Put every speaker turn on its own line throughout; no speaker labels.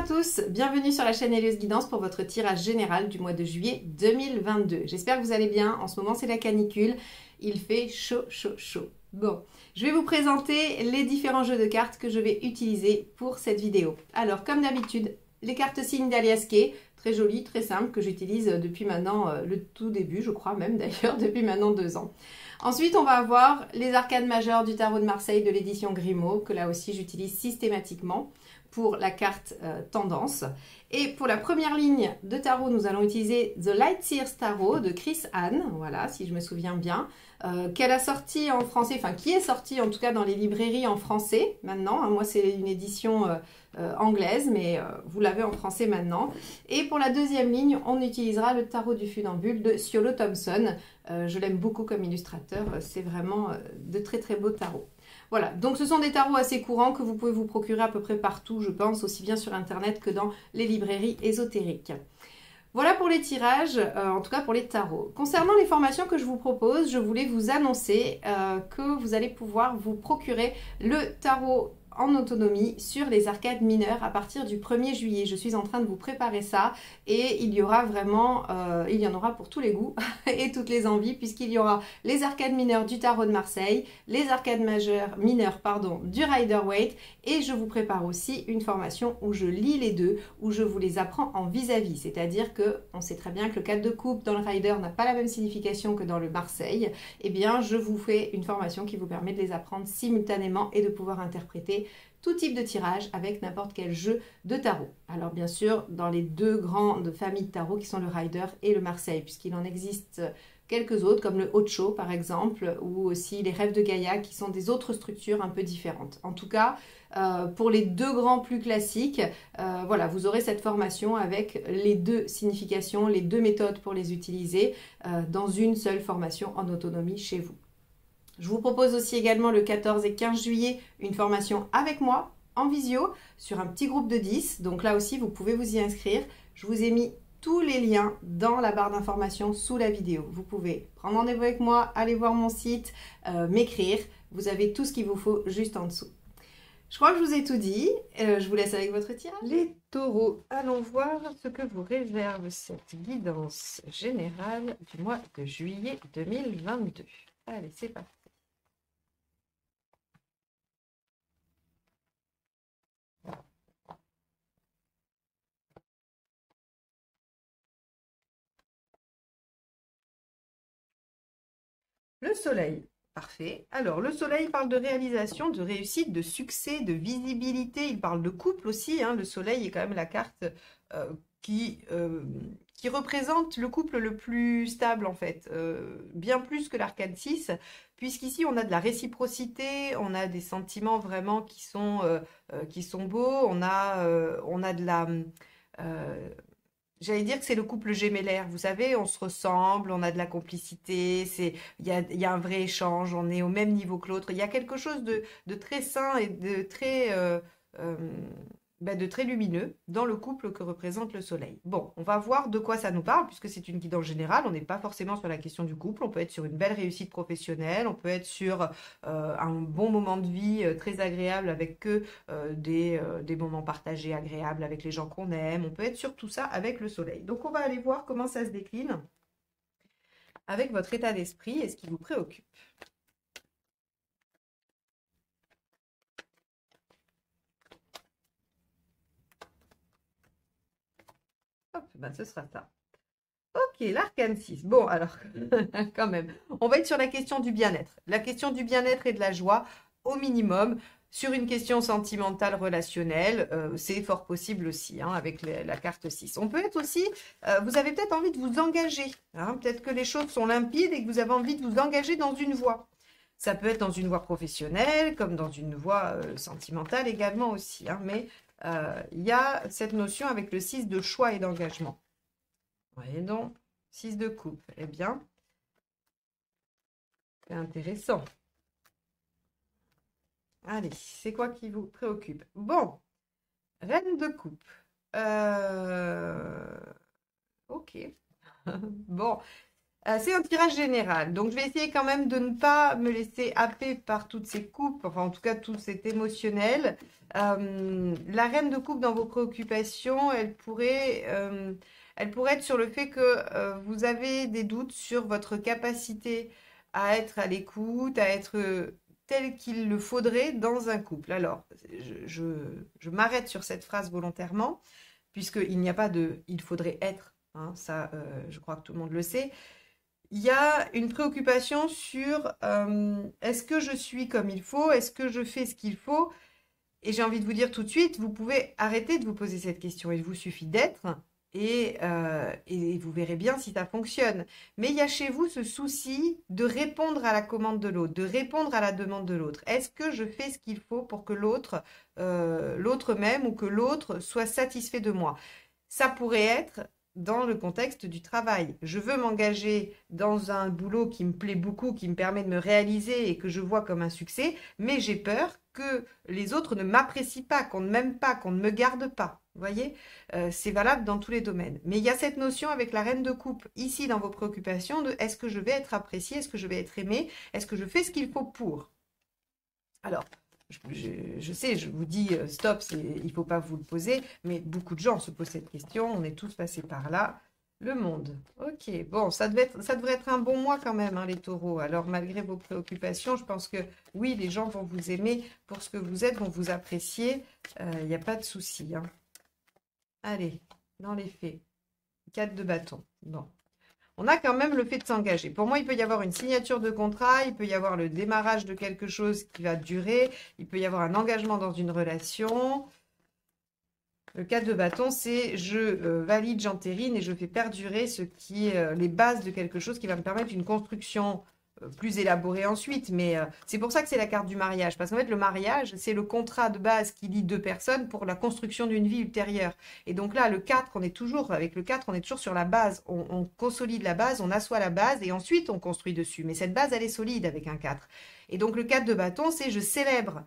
tous, bienvenue sur la chaîne Hélios Guidance pour votre tirage général du mois de juillet 2022. J'espère que vous allez bien, en ce moment c'est la canicule, il fait chaud, chaud, chaud. Bon, je vais vous présenter les différents jeux de cartes que je vais utiliser pour cette vidéo. Alors, comme d'habitude, les cartes signes d'Alias Kay, très jolies, très simples, que j'utilise depuis maintenant le tout début, je crois même d'ailleurs, depuis maintenant 2 ans. Ensuite, on va avoir les arcades majeures du tarot de Marseille de l'édition Grimaud, que là aussi j'utilise systématiquement pour la carte tendance. Et pour la première ligne de tarot, nous allons utiliser The Lightseers Tarot de Chris Anne, voilà, si je me souviens bien, qu'elle a sorti en français, enfin qui est sorti en tout cas dans les librairies en français maintenant. Moi, c'est une édition anglaise, mais vous l'avez en français maintenant. Et pour la deuxième ligne, on utilisera le tarot du funambule de Ciolo Thompson. Je l'aime beaucoup comme illustrateur, c'est vraiment de très très beaux tarots. Voilà, donc ce sont des tarots assez courants que vous pouvez vous procurer à peu près partout, je pense, aussi bien sur internet que dans les librairies ésotériques. Voilà pour les tirages, en tout cas pour les tarots. Concernant les formations que je vous propose, je voulais vous annoncer que vous allez pouvoir vous procurer le tarot en autonomie sur les arcades mineures à partir du 1er juillet. Je suis en train de vous préparer ça et il y aura vraiment, il y en aura pour tous les goûts et toutes les envies, puisqu'il y aura les arcades mineures du tarot de Marseille, les arcades mineures du Rider-Waite, et je vous prépare aussi une formation où je lis les deux, où je vous les apprends en vis-à-vis, c'est-à-dire que on sait très bien que le 4 de coupe dans le Rider n'a pas la même signification que dans le Marseille. Eh bien, je vous fais une formation qui vous permet de les apprendre simultanément et de pouvoir interpréter tout type de tirage avec n'importe quel jeu de tarot. Alors bien sûr, dans les deux grandes familles de tarot qui sont le Rider et le Marseille, puisqu'il en existe quelques autres, comme le Ocho par exemple, ou aussi les Rêves de Gaïa, qui sont des autres structures un peu différentes. En tout cas, pour les deux grands plus classiques, voilà, vous aurez cette formation avec les deux significations, les deux méthodes pour les utiliser dans une seule formation en autonomie chez vous. Je vous propose aussi également le 14 et 15 juillet une formation avec moi en visio sur un petit groupe de 10. Donc là aussi, vous pouvez vous y inscrire. Je vous ai mis tous les liens dans la barre d'information sous la vidéo. Vous pouvez prendre rendez-vous avec moi, aller voir mon site, m'écrire. Vous avez tout ce qu'il vous faut juste en dessous. Je crois que je vous ai tout dit. Je vous laisse avec votre tirage. Les taureaux, allons voir ce que vous réserve cette guidance générale du mois de juillet 2022. Allez, c'est parti. Le soleil, parfait. Alors, le soleil parle de réalisation, de réussite, de succès, de visibilité. Il parle de couple aussi, hein. Le soleil est quand même la carte qui représente le couple le plus stable, en fait. Bien plus que l'arcade 6, puisqu'ici, on a de la réciprocité, on a des sentiments vraiment qui sont beaux, on a de la... j'allais dire que c'est le couple gémellaire, vous savez, on se ressemble, on a de la complicité, il y a un vrai échange, on est au même niveau que l'autre. Il y a quelque chose de très sain et de très lumineux dans le couple que représente le soleil. Bon, on va voir de quoi ça nous parle, puisque c'est une guidance générale, on n'est pas forcément sur la question du couple, on peut être sur une belle réussite professionnelle, on peut être sur un bon moment de vie très agréable avec des moments partagés agréables avec les gens qu'on aime, on peut être sur tout ça avec le soleil. Donc on va aller voir comment ça se décline avec votre état d'esprit et ce qui vous préoccupe. Hop, ben ce sera ça. Ok, l'arcane 6. Bon, alors, quand même, on va être sur la question du bien-être. La question du bien-être et de la joie, au minimum, sur une question sentimentale, relationnelle, c'est fort possible aussi, hein, avec la carte 6. On peut être aussi, vous avez peut-être envie de vous engager, hein, peut-être que les choses sont limpides et que vous avez envie de vous engager dans une voie. Ça peut être dans une voie professionnelle, comme dans une voie sentimentale également aussi, hein, mais il y a cette notion avec le 6 de choix et d'engagement. Voyez donc, 6 de coupe. Eh bien, c'est intéressant. Allez, c'est quoi qui vous préoccupe? Bon, reine de coupe. Ok. Bon, C'est un tirage général, donc je vais essayer quand même de ne pas me laisser happer par toutes ces coupes, enfin en tout cas tout cet émotionnel. La reine de coupe dans vos préoccupations, elle pourrait être sur le fait que vous avez des doutes sur votre capacité à être à l'écoute, à être tel qu'il le faudrait dans un couple. Alors, je m'arrête sur cette phrase volontairement, puisqu'il n'y a pas de il faudrait être, hein, ça je crois que tout le monde le sait. Il y a une préoccupation sur est-ce que je suis comme il faut, est-ce que je fais ce qu'il faut? Et j'ai envie de vous dire tout de suite, vous pouvez arrêter de vous poser cette question. Il vous suffit d'être et vous verrez bien si ça fonctionne. Mais il y a chez vous ce souci de répondre à la commande de l'autre, de répondre à la demande de l'autre. Est-ce que je fais ce qu'il faut pour que l'autre m'aime ou que l'autre soit satisfait de moi? Ça pourrait être dans le contexte du travail. Je veux m'engager dans un boulot qui me plaît beaucoup, qui me permet de me réaliser et que je vois comme un succès, mais j'ai peur que les autres ne m'apprécient pas, qu'on ne m'aime pas, qu'on ne me garde pas. Vous voyez, c'est valable dans tous les domaines. Mais il y a cette notion avec la reine de coupe ici dans vos préoccupations de est-ce que je vais être appréciée, est-ce que je vais être aimée, est-ce que je fais ce qu'il faut pour. Alors, je sais, je vous dis stop, il ne faut pas vous le poser, mais beaucoup de gens se posent cette question, on est tous passés par là. Le monde. Ok, bon, ça devrait être un bon mois quand même, hein, les taureaux. Alors, malgré vos préoccupations, je pense que oui, les gens vont vous aimer pour ce que vous êtes, vont vous apprécier. Il n'y a pas de souci, hein. Allez, dans les faits. 4 de bâton. Bon. On a quand même le fait de s'engager. Pour moi, il peut y avoir une signature de contrat, il peut y avoir le démarrage de quelque chose qui va durer, il peut y avoir un engagement dans une relation. Le 4 de bâton, c'est je valide, j'entérine et je fais perdurer ce qui est les bases de quelque chose qui va me permettre une construction plus élaborée ensuite. Mais c'est pour ça que c'est la carte du mariage. Parce qu'en fait, le mariage, c'est le contrat de base qui lie deux personnes pour la construction d'une vie ultérieure. Et donc là, le 4, avec le 4, on est toujours sur la base. On consolide la base, on assoit la base et ensuite on construit dessus. Mais cette base, elle est solide avec un 4. Et donc le 4 de bâton, c'est je célèbre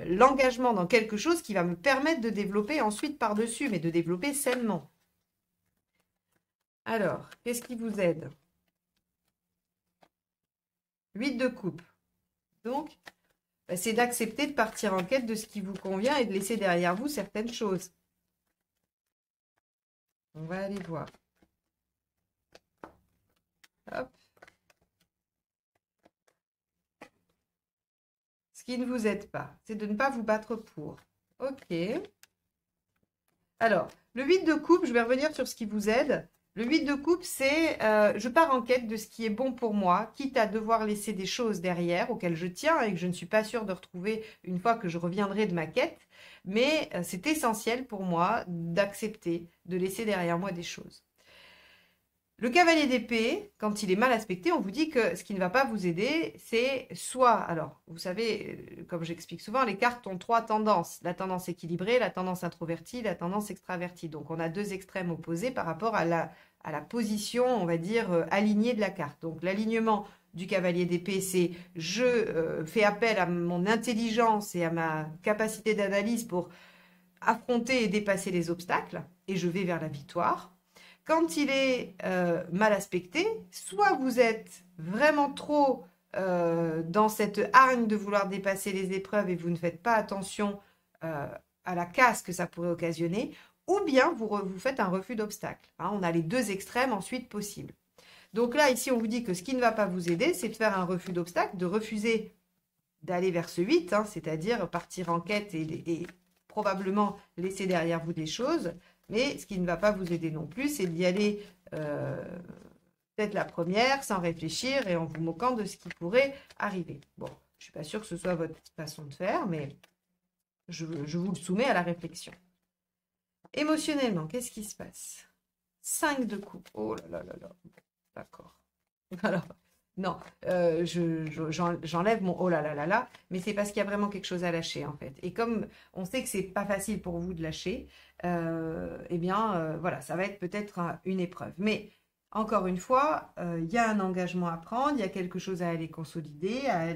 l'engagement dans quelque chose qui va me permettre de développer ensuite par-dessus, mais de développer sainement. Alors, qu'est-ce qui vous aide? 8 de coupe. Donc, c'est d'accepter de partir en quête de ce qui vous convient et de laisser derrière vous certaines choses. On va aller voir. Hop. Ce qui ne vous aide pas, c'est de ne pas vous battre pour. Ok. Alors, le 8 de coupe, je vais revenir sur ce qui vous aide. Le 8 de coupe, c'est je pars en quête de ce qui est bon pour moi, quitte à devoir laisser des choses derrière auxquelles je tiens et que je ne suis pas sûre de retrouver une fois que je reviendrai de ma quête. Mais c'est essentiel pour moi d'accepter de laisser derrière moi des choses. Le cavalier d'épée, quand il est mal aspecté, on vous dit que ce qui ne va pas vous aider, c'est soit, alors, vous savez, comme j'explique souvent, les cartes ont 3 tendances. La tendance équilibrée, la tendance introvertie, la tendance extravertie. Donc, on a 2 extrêmes opposés par rapport à la position, on va dire, alignée de la carte. Donc, l'alignement du cavalier d'épée, c'est je fais appel à mon intelligence et à ma capacité d'analyse pour affronter et dépasser les obstacles, et je vais vers la victoire. Quand il est mal aspecté, soit vous êtes vraiment trop dans cette hargne de vouloir dépasser les épreuves et vous ne faites pas attention à la casse que ça pourrait occasionner, ou bien vous faites un refus d'obstacle. Hein, on a les 2 extrêmes ensuite possibles. Donc là, ici, on vous dit que ce qui ne va pas vous aider, c'est de faire un refus d'obstacle, de refuser d'aller vers ce 8, hein, c'est-à-dire partir en quête et probablement laisser derrière vous des choses. Mais ce qui ne va pas vous aider non plus, c'est d'y aller peut-être la première, sans réfléchir et en vous moquant de ce qui pourrait arriver. Bon, je ne suis pas sûre que ce soit votre façon de faire, mais je vous le soumets à la réflexion. Émotionnellement, qu'est-ce qui se passe? 5 de coupe. Oh là là là là. D'accord. Alors, non, j'enlève mon oh là là là là, mais c'est parce qu'il y a vraiment quelque chose à lâcher en fait. Et comme on sait que c'est pas facile pour vous de lâcher, eh bien voilà, ça va être peut-être une épreuve. Mais encore une fois, il y a un engagement à prendre, il y a quelque chose à aller consolider, à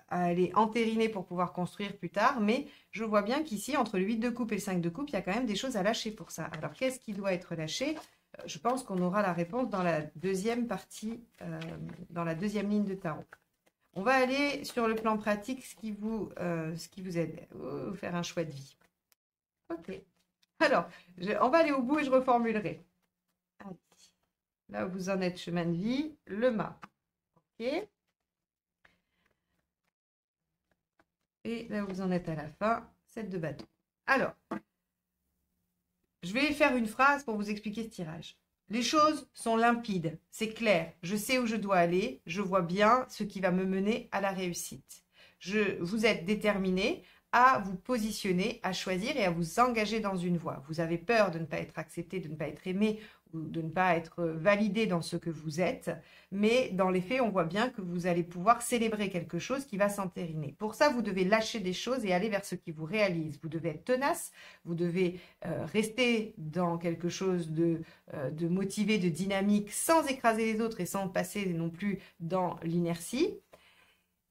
aller entériner pour pouvoir construire plus tard. Mais je vois bien qu'ici, entre le 8 de coupe et le 5 de coupe, il y a quand même des choses à lâcher pour ça. Alors, qu'est-ce qui doit être lâché? Je pense qu'on aura la réponse dans la deuxième partie, dans la deuxième ligne de tarot. On va aller sur le plan pratique, ce qui vous aide, faire un choix de vie. Ok. Alors, on va aller au bout et je reformulerai. Allez. Là où vous en êtes, chemin de vie, le mât. Ok. Et là où vous en êtes à la fin, 7 de bâton. Alors, je vais faire une phrase pour vous expliquer ce tirage. Les choses sont limpides, c'est clair, je sais où je dois aller, je vois bien ce qui va me mener à la réussite. Vous êtes déterminé à vous positionner, à choisir et à vous engager dans une voie. Vous avez peur de ne pas être accepté, de ne pas être aimé ou de ne pas être validé dans ce que vous êtes, mais dans les faits, on voit bien que vous allez pouvoir célébrer quelque chose qui va s'entériner. Pour ça, vous devez lâcher des choses et aller vers ce qui vous réalise. Vous devez être tenace, vous devez rester dans quelque chose de motivé, de dynamique, sans écraser les autres et sans passer non plus dans l'inertie.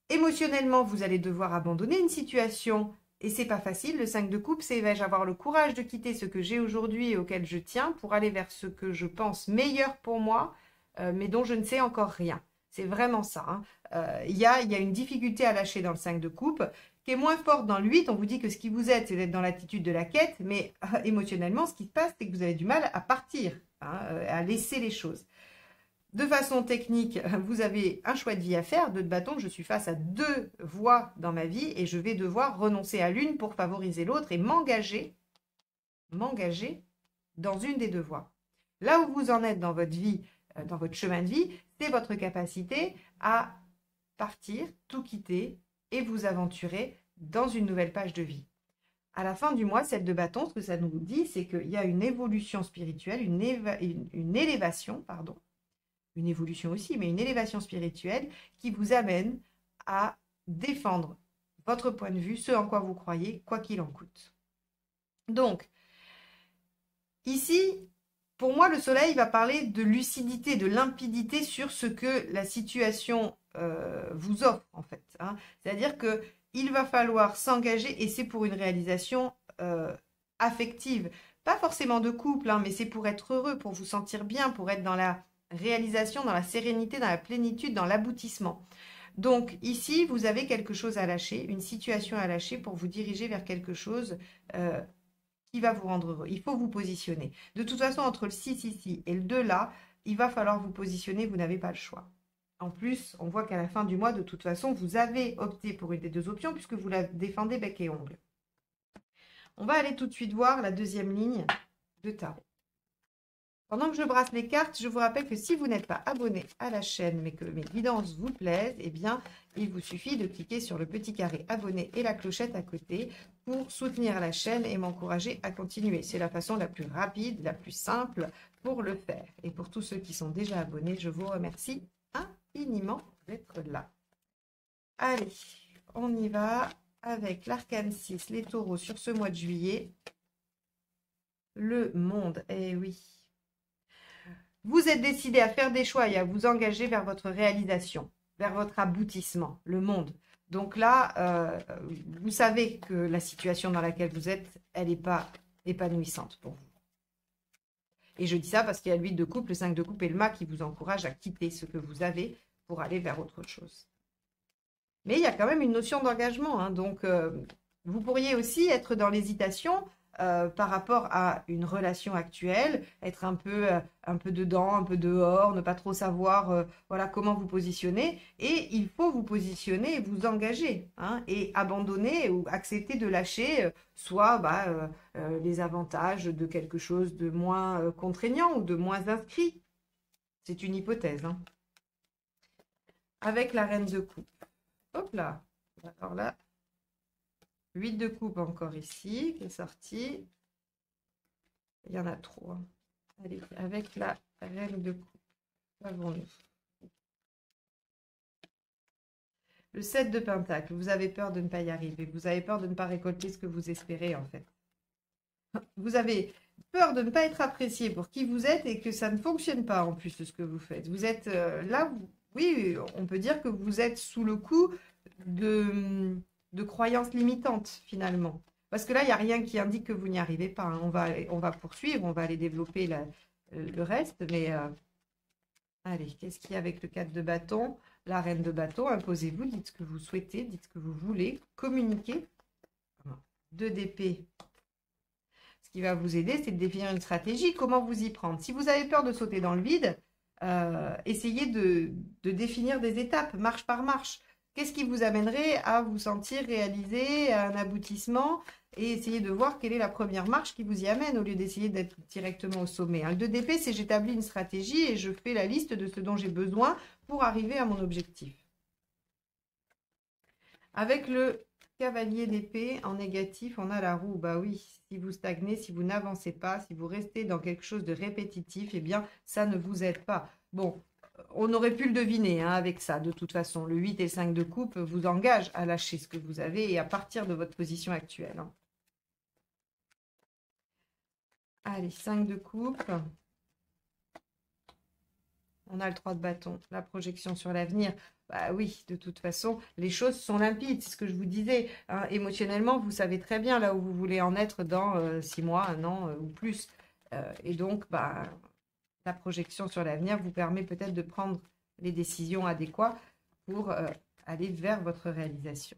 Émotionnellement, vous allez devoir abandonner une situation et c'est pas facile. Le 5 de coupe, c'est vais-je avoir le courage de quitter ce que j'ai aujourd'hui et auquel je tiens pour aller vers ce que je pense meilleur pour moi, mais dont je ne sais encore rien. C'est vraiment ça. Hein. Il y a une difficulté à lâcher dans le 5 de coupe qui est moins forte dans le 8. On vous dit que ce qui vous aide, c'est d'être dans l'attitude de la quête, mais émotionnellement, ce qui se passe, c'est que vous avez du mal à partir, hein, à laisser les choses. De façon technique, vous avez un choix de vie à faire. 2 de bâton, je suis face à 2 voies dans ma vie et je vais devoir renoncer à l'une pour favoriser l'autre et m'engager dans une des 2 voies. Là où vous en êtes dans votre vie, dans votre chemin de vie, c'est votre capacité à partir, tout quitter et vous aventurer dans une nouvelle page de vie. À la fin du mois, 7 de bâton, ce que ça nous dit, c'est qu'il y a une évolution spirituelle, une élévation, pardon, une évolution aussi, mais une élévation spirituelle qui vous amène à défendre votre point de vue, ce en quoi vous croyez, quoi qu'il en coûte. Donc, ici, pour moi, le soleil va parler de lucidité, de limpidité sur ce que la situation vous offre, en fait. Hein. C'est-à-dire qu'il va falloir s'engager, et c'est pour une réalisation affective. Pas forcément de couple, hein, mais c'est pour être heureux, pour vous sentir bien, pour être dans la réalisation, dans la sérénité, dans la plénitude, dans l'aboutissement. Donc ici, vous avez quelque chose à lâcher, une situation à lâcher pour vous diriger vers quelque chose qui va vous rendre heureux. Il faut vous positionner. De toute façon, entre le 6 ici et le 2 là, il va falloir vous positionner, vous n'avez pas le choix. En plus, on voit qu'à la fin du mois, de toute façon, vous avez opté pour une des 2 options puisque vous la défendez bec et ongle. On va aller tout de suite voir la deuxième ligne de tarot. Pendant que je brasse les cartes, je vous rappelle que si vous n'êtes pas abonné à la chaîne, mais que mes guidances vous plaisent, eh bien, il vous suffit de cliquer sur le petit carré abonné et la clochette à côté pour soutenir la chaîne et m'encourager à continuer. C'est la façon la plus rapide, la plus simple pour le faire. Et pour tous ceux qui sont déjà abonnés, je vous remercie infiniment d'être là. Allez, on y va avec l'arcane 6, les taureaux sur ce mois de juillet. Le monde, eh oui. Vous êtes décidé à faire des choix et à vous engager vers votre réalisation, vers votre aboutissement, le monde. Donc là, vous savez que la situation dans laquelle vous êtes, elle n'est pas épanouissante pour vous. Et je dis ça parce qu'il y a le 8 de coupe, le 5 de coupe et le mât qui vous encouragent à quitter ce que vous avez pour aller vers autre chose. Mais il y a quand même une notion d'engagement. Hein, donc, vous pourriez aussi être dans l'hésitation par rapport à une relation actuelle, être un peu dedans, un peu dehors, ne pas trop savoir voilà, comment vous positionner. Et il faut vous positionner et vous engager hein, et abandonner ou accepter de lâcher soit les avantages de quelque chose de moins contraignant ou de moins inscrit. C'est une hypothèse. Hein. Avec la reine de coupe. Hop là. Alors là. 8 de coupe encore ici, qui est sorti. Il y en a trop. Hein. Allez, avec la reine de coupe. Avons-nous. Le 7 de pentacle. Vous avez peur de ne pas y arriver. Vous avez peur de ne pas récolter ce que vous espérez, en fait. Vous avez peur de ne pas être apprécié pour qui vous êtes et que ça ne fonctionne pas, en plus, de ce que vous faites. Vous êtes là, oui, on peut dire que vous êtes sous le coup de croyances limitantes finalement. Parce que là, il n'y a rien qui indique que vous n'y arrivez pas. Hein. On va poursuivre, on va aller développer le reste, mais allez, qu'est-ce qu'il y a avec le 4 de bâton? La reine de bâton, imposez-vous, dites ce que vous souhaitez, dites ce que vous voulez, communiquez. 2 d'épée. Ce qui va vous aider, c'est de définir une stratégie, comment vous y prendre. Si vous avez peur de sauter dans le vide, essayez de définir des étapes, marche par marche. Qu'est-ce qui vous amènerait à vous sentir réalisé, à un aboutissement, et essayez de voir quelle est la première marche qui vous y amène au lieu d'essayer d'être directement au sommet. Le 2 d'épée, c'est j'établis une stratégie et je fais la liste de ce dont j'ai besoin pour arriver à mon objectif. Avec le cavalier d'épée, en négatif, on a la roue. Bah oui, si vous stagnez, si vous n'avancez pas, si vous restez dans quelque chose de répétitif, eh bien, ça ne vous aide pas. Bon, on aurait pu le deviner avec ça, de toute façon. Le 8 et le 5 de coupe vous engagent à lâcher ce que vous avez et à partir de votre position actuelle. Allez, 5 de coupe. On a le 3 de bâton, la projection sur l'avenir. Bah oui, de toute façon, les choses sont limpides, c'est ce que je vous disais. Émotionnellement, vous savez très bien là où vous voulez en être dans 6 mois, 1 an ou plus. Et donc, bah, la projection sur l'avenir vous permet peut-être de prendre les décisions adéquates pour aller vers votre réalisation,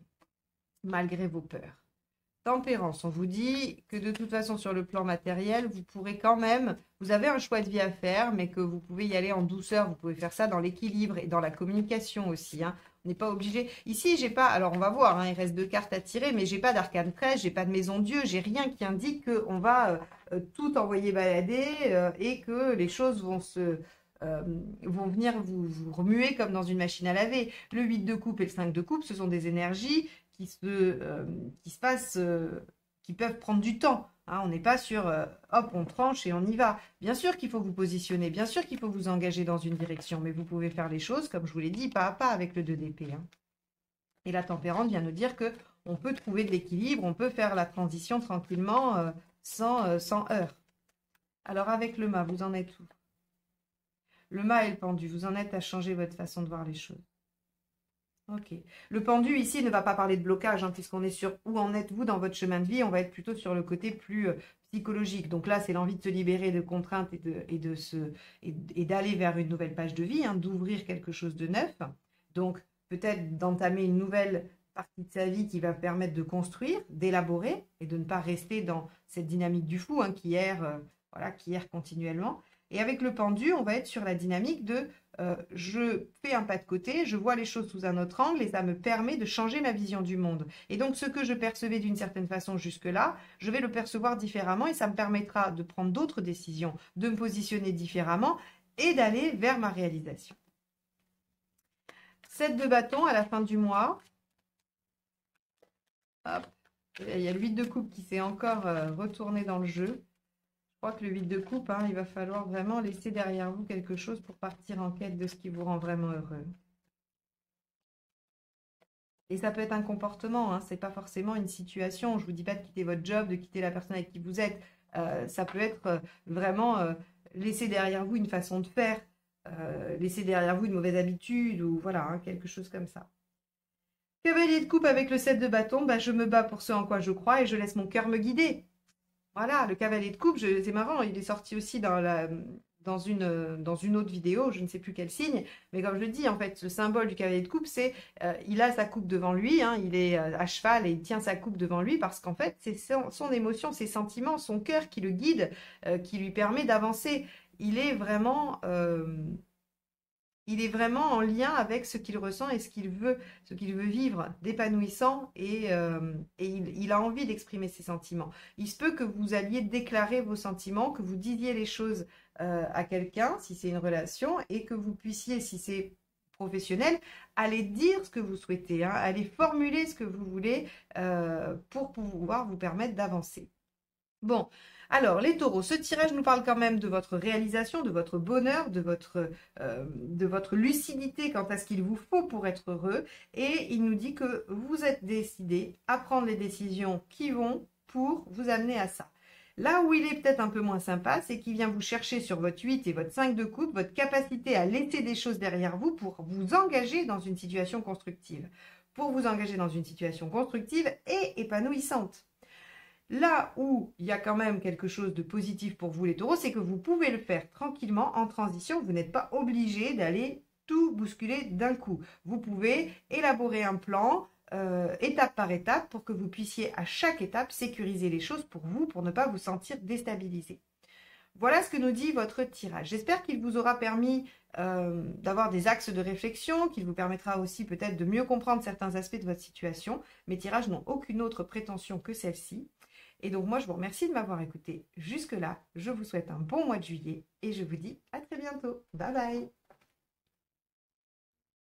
malgré vos peurs. Tempérance, on vous dit que de toute façon sur le plan matériel, vous pourrez quand même, vous avez un choix de vie à faire, mais que vous pouvez y aller en douceur, vous pouvez faire ça dans l'équilibre et dans la communication aussi. On n'est pas obligé. Ici, j'ai pas, alors on va voir, il reste 2 cartes à tirer, mais j'ai pas d'arcane 13, j'ai pas de maison Dieu, j'ai rien qui indique qu'on va tout envoyer balader et que les choses vont vont venir vous remuer comme dans une machine à laver. Le 8 de coupe et le 5 de coupe, ce sont des énergies qui se passent, qui peuvent prendre du temps. On n'est pas sur hop, on tranche et on y va. Bien sûr qu'il faut vous positionner, bien sûr qu'il faut vous engager dans une direction, mais vous pouvez faire les choses, comme je vous l'ai dit, pas à pas avec le 2 d'épée. Et la tempérante vient nous dire que on peut trouver de l'équilibre, on peut faire la transition tranquillement, sans heurts. Alors avec le mât, vous en êtes où? Le mât et le pendu, vous en êtes à changer votre façon de voir les choses. Ok. Le pendu ici ne va pas parler de blocage, puisqu'on est sur où en êtes-vous dans votre chemin de vie. On va être plutôt sur le côté plus psychologique. Donc là, c'est l'envie de se libérer de contraintes et d'aller vers une nouvelle page de vie, d'ouvrir quelque chose de neuf. Donc peut-être d'entamer une nouvelle partie de sa vie qui va permettre de construire, d'élaborer et de ne pas rester dans cette dynamique du fou qui erre continuellement. Et avec le pendu, on va être sur la dynamique de je fais un pas de côté, je vois les choses sous un autre angle et ça me permet de changer ma vision du monde. Et donc, ce que je percevais d'une certaine façon jusque-là, je vais le percevoir différemment et ça me permettra de prendre d'autres décisions, de me positionner différemment et d'aller vers ma réalisation. 7 de bâton à la fin du mois. Hop. Il y a le 8 de coupe qui s'est encore retourné dans le jeu. Je crois que le 8 de coupe, il va falloir vraiment laisser derrière vous quelque chose pour partir en quête de ce qui vous rend vraiment heureux. Et ça peut être un comportement, ce n'est pas forcément une situation. Je ne vous dis pas de quitter votre job, de quitter la personne avec qui vous êtes. Ça peut être vraiment laisser derrière vous une façon de faire, laisser derrière vous une mauvaise habitude ou voilà, quelque chose comme ça. Cavalier de coupe avec le 7 de bâton, je me bats pour ce en quoi je crois et je laisse mon cœur me guider. Voilà, le cavalier de coupe, c'est marrant, il est sorti aussi dans une autre vidéo, je ne sais plus quel signe, mais comme je le dis, en fait, le symbole du cavalier de coupe, c'est il a sa coupe devant lui, il est à cheval et il tient sa coupe devant lui parce qu'en fait, c'est son émotion, ses sentiments, son cœur qui le guide, qui lui permet d'avancer. Il est vraiment en lien avec ce qu'il ressent et ce qu'il veut vivre d'épanouissant et il a envie d'exprimer ses sentiments. Il se peut que vous alliez déclarer vos sentiments, que vous disiez les choses à quelqu'un, si c'est une relation, et que vous puissiez, si c'est professionnel, aller dire ce que vous souhaitez, aller formuler ce que vous voulez pour pouvoir vous permettre d'avancer. Bon, alors les taureaux, ce tirage nous parle quand même de votre réalisation, de votre bonheur, de votre lucidité quant à ce qu'il vous faut pour être heureux. Et il nous dit que vous êtes décidé à prendre les décisions qui vont pour vous amener à ça. Là où il est peut-être un peu moins sympa, c'est qu'il vient vous chercher sur votre 8 et votre 5 de coupe, votre capacité à laisser des choses derrière vous pour vous engager dans une situation constructive. Pour vous engager dans une situation constructive et épanouissante. Là où il y a quand même quelque chose de positif pour vous les taureaux, c'est que vous pouvez le faire tranquillement en transition. Vous n'êtes pas obligé d'aller tout bousculer d'un coup. Vous pouvez élaborer un plan étape par étape pour que vous puissiez à chaque étape sécuriser les choses pour vous, pour ne pas vous sentir déstabilisé. Voilà ce que nous dit votre tirage. J'espère qu'il vous aura permis d'avoir des axes de réflexion, qu'il vous permettra aussi peut-être de mieux comprendre certains aspects de votre situation. Mes tirages n'ont aucune autre prétention que celle-ci. Et donc moi, je vous remercie de m'avoir écouté jusque-là. Je vous souhaite un bon mois de juillet et je vous dis à très bientôt. Bye bye.